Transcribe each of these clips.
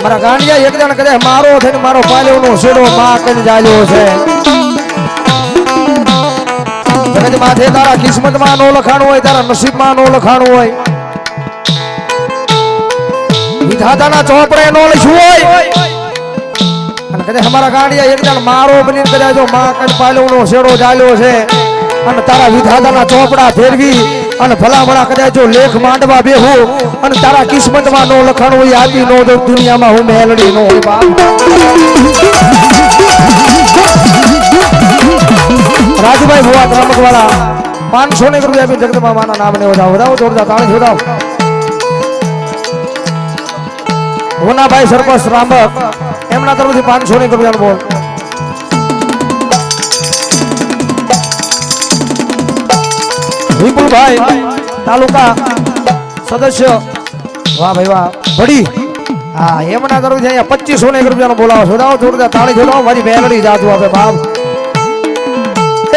મારા ગાંડિયા એક જણ કદાચ મારો થઈને મારો પાલ્યોનો શેડો માં કઈ જાલ્યો છે જગત માથે તારા કિસ્મતમાં નો લખાણું હોય તારા નસીબમાં નો લખાણું હોય વિધાતાના ચોપડે નો લખ્યું હોય અને કદાચ અમારા ગાંડિયા એક જણ મારો બનીને કદાચ જો માં કઈ પાલ્યોનો શેડો જાલ્યો છે અને તારા વિધાતાના ચોપડા ફેરવી અને ભલામણા કદાચ જો લેખ માંડવા બેહું અને તારા કિસ્મતમાં નો લખાણું હોય આપી નો દો દુનિયામાં હું મેલડી નો હોય બાપ રાજુભાઈ ભુવા ત્રામક વાળા 500 ને રૂપિયા આપી જગદંબા માના નામને વધાવો વધાવો જોરદાર તાળી વધાવો હોનાભાઈ સરપંચ રામક એમના તરફથી 500 ને રૂપિયાનો બોલ વિપુલભાઈ તાલુકા સદસ્ય વાહ ભાઈ વાહ ભડી હા એમના તરફથી અહીંયા 2500 ને રૂપિયાનો બોલાવો જોડાવો જોરદાર તાળી જોડાવો મારી બેલડી જાદુ આપે બાપ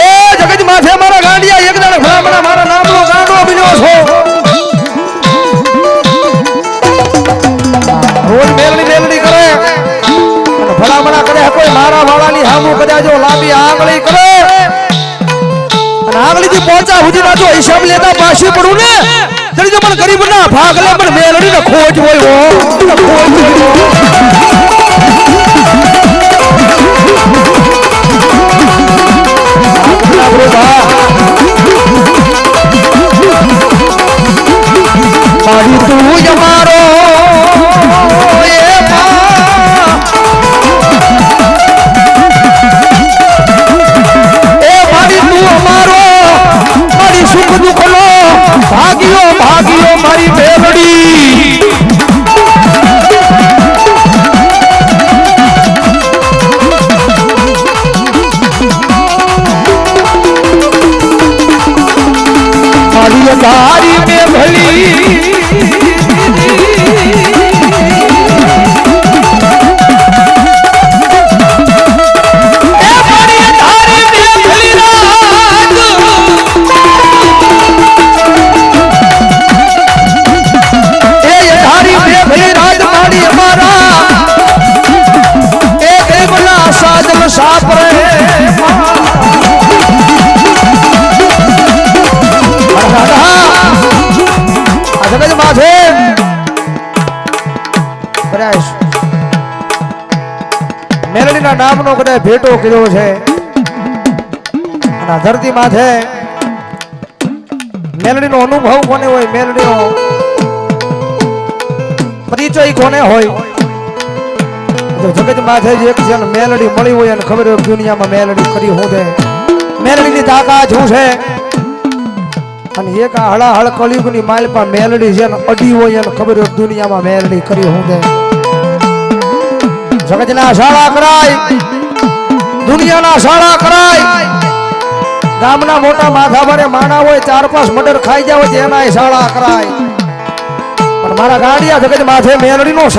એ જગત માથે મારા ગાંડિયા એક જણ ભલામણા મારા નામનો ગાંડો બન્યો છો રોજ બેલડી કરે અને ભલામણા કરે કોઈ મારા વાળાની હામું કદાચ જો લાંબી આંગળી કરે અને આંગળીથી પહોંચા સુધીના જો હિસાબ લેતા પાછી પડું ને તરી તો પણ ગરીબ ના ભાગ લે પણ મેલડી ને ખોજ હોય મારી તું જ મારો સુખ દુઃખ નો ભાગ્યો ભાગ્યો મારી બેલડી મારી તારી બેલડી મેલડીના નામનો કદાચ ભેટો કર્યો છે અને ધરતી માથે મેલડીનો અનુભવ કોને હોય મેલડીનો પરિચય કોને હોય જગત માથે જ એક જણ મેલડી મળી હોય અને ખબર હોય દુનિયામાં મેલડી કરી હું છે મેલડીની તાકાત શું છે અને એક હળાહળ કળિયુગની માલપા મેલડી છે અડી હોય અને ખબર હોય દુનિયામાં મેલડી કરી હું છે જગતના શાળા કરાય દુનિયાના શાળા કરાય ગામના મોટા માથા ભરે માણા હોય 4-5 મર્ડર ખાઈ જાય એના શાળા કરાય પણ મારા ગાંડિયા જગત માથે મેલડીનો